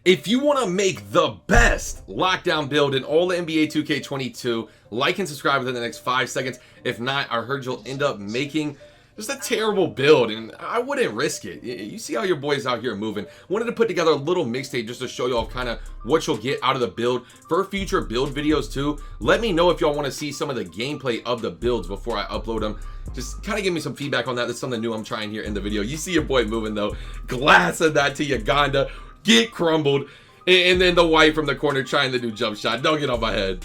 If you want to make the best lockdown build in all the NBA 2K22, like and subscribe within the next 5 seconds. If not, I heard you'll end up making just a terrible build, and I wouldn't risk it. You see how your boys out here moving. Wanted to put together a little mixtape just to show y'all kind of what you'll get out of the build for future build videos too. Let me know if y'all want to see some of the gameplay of the builds before I upload them. Just kind of give me some feedback on that. That's something new I'm trying here in the video. You see your boy moving though. Glass of that to Uganda. Get crumbled. And then the white from the corner trying to do jump shot. Don't get on my head.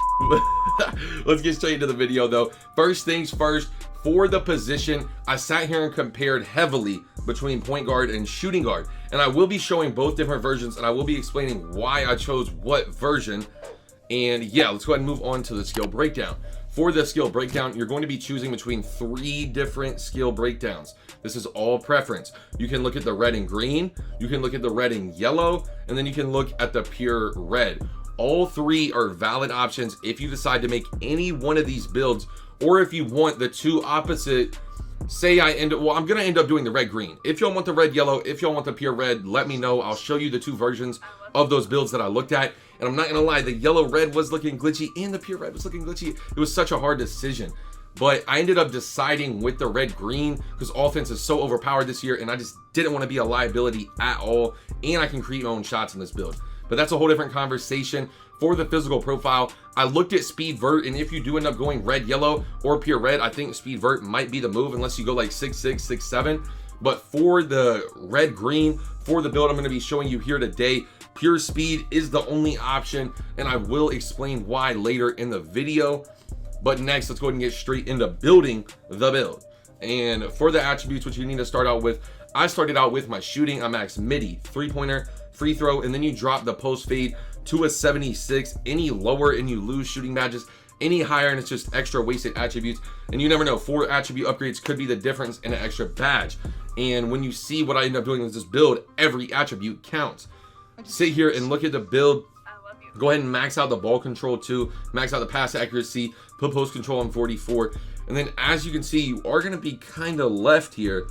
Let's get straight into the video though. First things first, for the position, I sat here and compared heavily between point guard and shooting guard. And I will be showing both different versions, and I will be explaining why I chose what version. And yeah, let's go ahead and move on to the skill breakdown. For the skill breakdown, you're going to be choosing between 3 different skill breakdowns. This is all preference. You can look at the red and green, you can look at the red and yellow, and then you can look at the pure red. All 3 are valid options if you decide to make any one of these builds, or if you want the 2 opposite. Say I'm gonna end up doing the red green. If y'all want the red yellow, if y'all want the pure red, let me know. I'll show you the 2 versions of those builds that I looked at. And I'm not gonna lie, the yellow red was looking glitchy and the pure red was looking glitchy. It was such a hard decision, but I ended up deciding with the red green because offense is so overpowered this year, and I just didn't want to be a liability at all, and I can create my own shots in this build. But that's a whole different conversation. For the physical profile, I looked at speed vert, and if you do end up going red yellow or pure red, I think speed vert might be the move unless you go like 6'6", 6'7". But for the red green, for the build I'm going to be showing you here today, pure speed is the only option, and I will explain why later in the video. But next, let's go ahead and get straight into building the build. And for the attributes, which you need to start out with, I started out with my shooting. I maxed midi, 3-pointer, free throw, and then you drop the post fade to a 76. Any lower and you lose shooting badges, any higher and it's just extra wasted attributes. And you never know, 4 attribute upgrades could be the difference in an extra badge. And when you see what I end up doing with this build, every attribute counts. Sit here and look at the build. Go ahead and max out the ball control too, max out the pass accuracy, put post control on 44. And then as you can see, you are going to be kind of left here.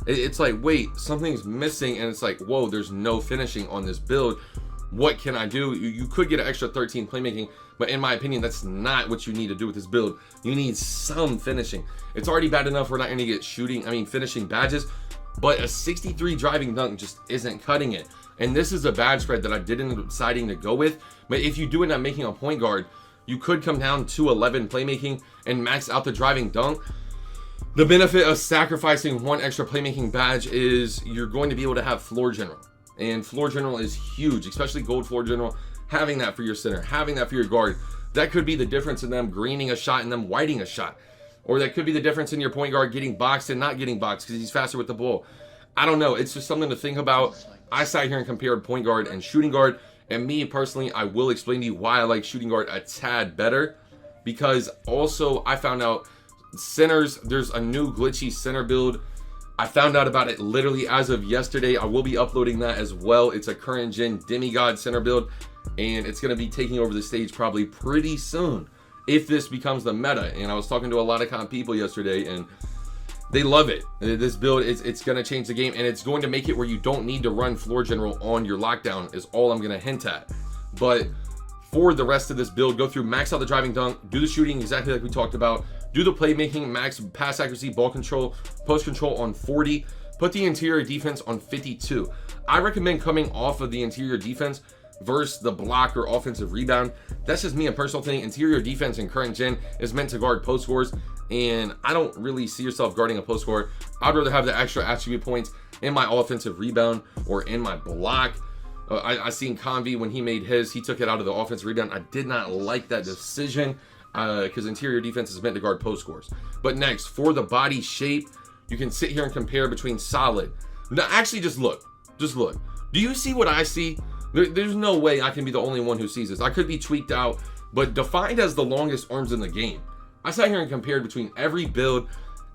It's like, wait, something's missing, and it's like, whoa, there's no finishing on this build. What can I do? You could get an extra 13 playmaking, but in my opinion, that's not what you need to do with this build. You need some finishing. It's already bad enough we're not going to get finishing badges, but a 63 driving dunk just isn't cutting it. And this is a badge spread that I didn't end up deciding to go with. But if you do end up making a point guard, you could come down to 11 playmaking and max out the driving dunk. The benefit of sacrificing 1 extra playmaking badge is you're going to be able to have floor general. And floor general is huge, especially gold floor general. Having that for your center, having that for your guard, that could be the difference in them greening a shot and them whiting a shot. Or that could be the difference in your point guard getting boxed and not getting boxed because he's faster with the ball. I don't know. It's just something to think about. I sat here and compared point guard and shooting guard. And me personally, I will explain to you why I like shooting guard a tad better. Because also I found out centers, there's a new glitchy center build. I found out about it literally as of yesterday. I will be uploading that as well. It's a current gen demigod center build, and it's going to be taking over the stage probably pretty soon if this becomes the meta. And I was talking to a lot of people yesterday, and they love it. This build, it's going to change the game, and it's going to make it where you don't need to run floor general on your lockdown is all I'm going to hint at. But for the rest of this build, go through, max out the driving dunk, do the shooting exactly like we talked about, do the playmaking, max pass accuracy, ball control, post control on 40, put the interior defense on 52. I recommend coming off of the interior defense versus the block or offensive rebound. That's just me, a personal thing. Interior defense in current gen is meant to guard post scores, and I don't really see yourself guarding a post score. I'd rather have the extra attribute points in my offensive rebound or in my block. I seen Convy when he made his, he took it out of the offensive rebound. I did not like that decision because interior defense is meant to guard post scores. But next, for the body shape, you can sit here and compare between solid. Now, actually, just look. Do you see what I see? There's no way I can be the only one who sees this. I could be tweaked out, but defined as the longest arms in the game. I sat here and compared between every build,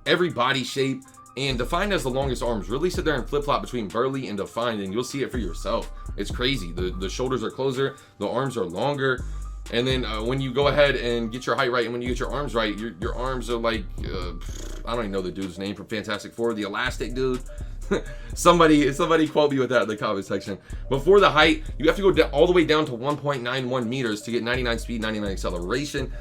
every body shape, and defined as the longest arms. Really sit there and flip-flop between Burly and defined, and you'll see it for yourself. It's crazy. The shoulders are closer, the arms are longer, and then when you go ahead and get your height right, and when you get your arms right, your arms are like I don't even know the dude's name from Fantastic Four, the elastic dude. somebody quote me with that in the comment section. But for the height, you have to go all the way down to 1.91 meters to get 99 speed, 99 acceleration.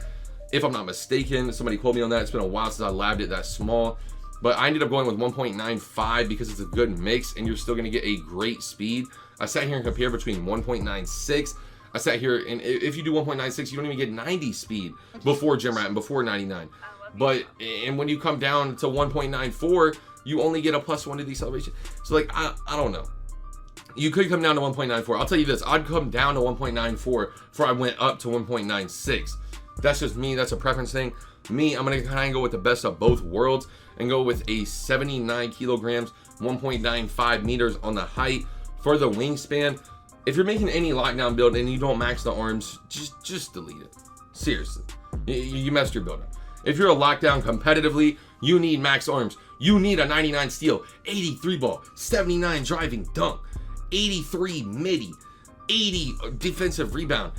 If I'm not mistaken, somebody quote me on that. It's been a while since I labbed it that small. But I ended up going with 1.95 because it's a good mix and you're still going to get a great speed. I sat here and compared between 1.96. I sat here and if you do 1.96, you don't even get 90 speed before gym rat and before 99. But and when you come down to 1.94, you only get a +1 to deceleration. So like I don't know. You could come down to 1.94. I'll tell you this, I'd come down to 1.94 before I went up to 1.96. That's just me. That's a preference thing. Me, I'm gonna kind of go with the best of both worlds and go with a 79 kilograms, 1.95 meters on the height. For the wingspan, if you're making any lockdown build and you don't max the arms, just delete it. Seriously, you messed your build up. If you're a lockdown competitively, you need max arms. You need a 99 steal, 83 ball, 79 driving dunk, 83 midi, 80 defensive rebound.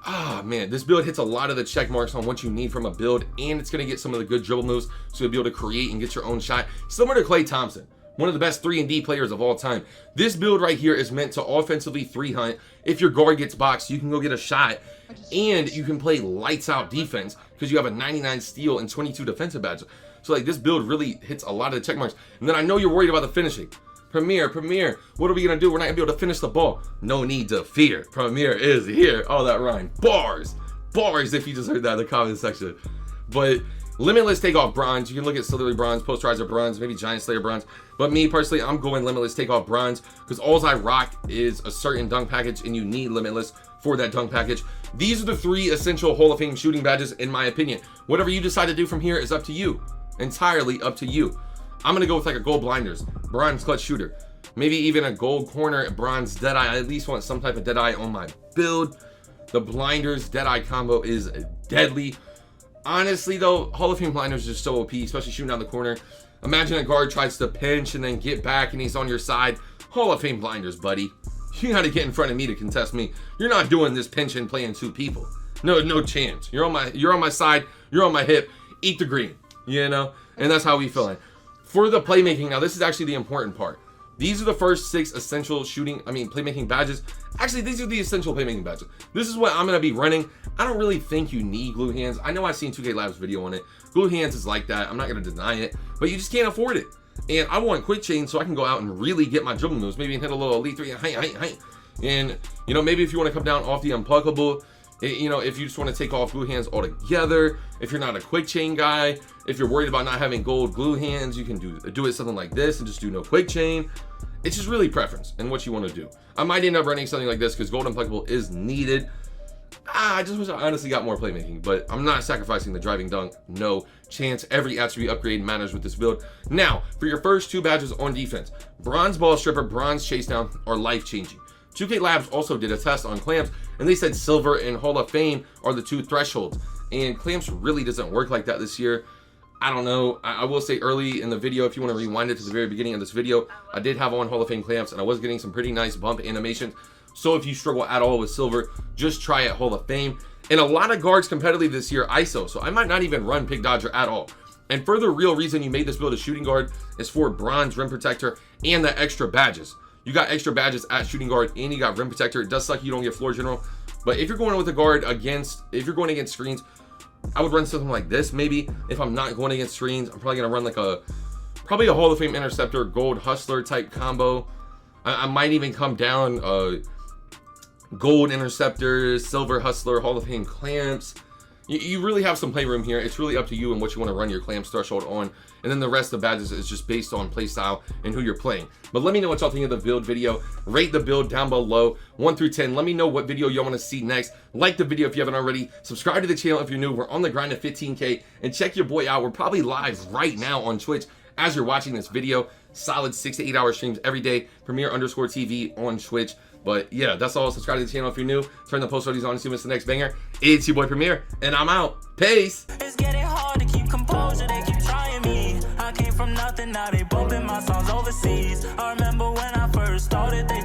Ah, man, this build hits a lot of the check marks on what you need from a build, and it's going to get some of the good dribble moves so you'll be able to create and get your own shot. Similar to Klay Thompson, one of the best 3-and-D players of all time. This build right here is meant to offensively 3-hunt. If your guard gets boxed, you can go get a shot, and you can play lights out defense because you have a 99 steal and 22 defensive badges. So like this build really hits a lot of the check marks. And then I know you're worried about the finishing. Premier, what are we gonna do? We're not gonna be able to finish the ball. No need to fear. Premier is here. Oh, that rhyme. Bars if you just heard that in the comment section. But limitless takeoff bronze. You can look at Silvery bronze, Posterizer bronze, maybe Giant Slayer bronze. But me personally, I'm going limitless takeoff bronze because all I rock is a certain dunk package and you need limitless for that dunk package. These are the 3 essential Hall of Fame shooting badges in my opinion. Whatever you decide to do from here is up to you. Entirely up to you. I'm gonna go with like a gold blinders, bronze clutch shooter, maybe even a gold corner, bronze deadeye. I at least want some type of deadeye on my build. The blinders deadeye combo is deadly. Honestly though, Hall of Fame blinders are so OP, especially shooting down the corner. Imagine a guard tries to pinch and then get back and he's on your side. Hall of Fame blinders, buddy. You gotta get in front of me to contest me. You're not doing this pinch and playing 2 people. No chance. You're on my side, you're on my hip, eat the green, you know? And that's how we feeling. For the playmaking, now this is actually the important part. These are the first 6 essential playmaking badges. Actually, these are the essential playmaking badges. This is what I'm gonna be running. I don't really think you need glue hands. I know I've seen 2K Labs video on it. Glue hands is like that. I'm not gonna deny it, but you just can't afford it. And I want quick chain so I can go out and really get my dribble moves, maybe hit a little elite 3 and and you know, maybe if you want to come down off the unpluggable, you know, if you just want to take off glue hands altogether, if you're not a quick chain guy, if you're worried about not having gold glue hands, you can do it something like this and just do no quick chain. It's just really preference and what you want to do. I might end up running something like this because gold unpluggable is needed. I just wish I honestly got more playmaking, but I'm not sacrificing the driving dunk. No chance. Every attribute upgrade matters with this build. Now, for your first 2 badges on defense, bronze ball stripper, bronze chase down are life changing. 2K Labs also did a test on clamps and they said silver and Hall of Fame are the 2 thresholds, and clamps really doesn't work like that this year. I don't know. I will say early in the video, if you want to rewind it to the very beginning of this video, I did have on Hall of Fame clamps and I was getting some pretty nice bump animations. So if you struggle at all with silver, just try it Hall of Fame. And a lot of guards competitively this year ISO, so I might not even run Pick Dodger at all. And for the real reason you made this build a shooting guard is for bronze rim protector and the extra badges. You got extra badges at shooting guard and you got rim protector. It does suck you don't get floor general, but if you're going with a guard if you're going against screens, I would run something like this. Maybe if I'm not going against screens, I'm probably gonna run like probably a Hall of Fame interceptor, gold hustler type combo. I might even come down gold interceptors, silver hustler, Hall of Fame clamps. You really have some playroom here. It's really up to you and what you want to run your clamps threshold on. And then the rest of the badges is just based on play style and who you're playing. But let me know what y'all think of the build video. Rate the build down below, 1 through 10. Let me know what video y'all want to see next. Like the video if you haven't already. Subscribe to the channel if you're new. We're on the grind to 15K. And check your boy out. We're probably live right now on Twitch as you're watching this video. Solid 6 to 8 hour streams every day. Premier_TV on Twitch. But yeah, that's all. Subscribe to the channel if you're new. Turn the post notifications on so you miss the next banger. It's your boy Premier, and I'm out. Peace. It's getting hard to keep composure. They keep trying me. I came from nothing, now they bumping my songs overseas. I remember when I first started, they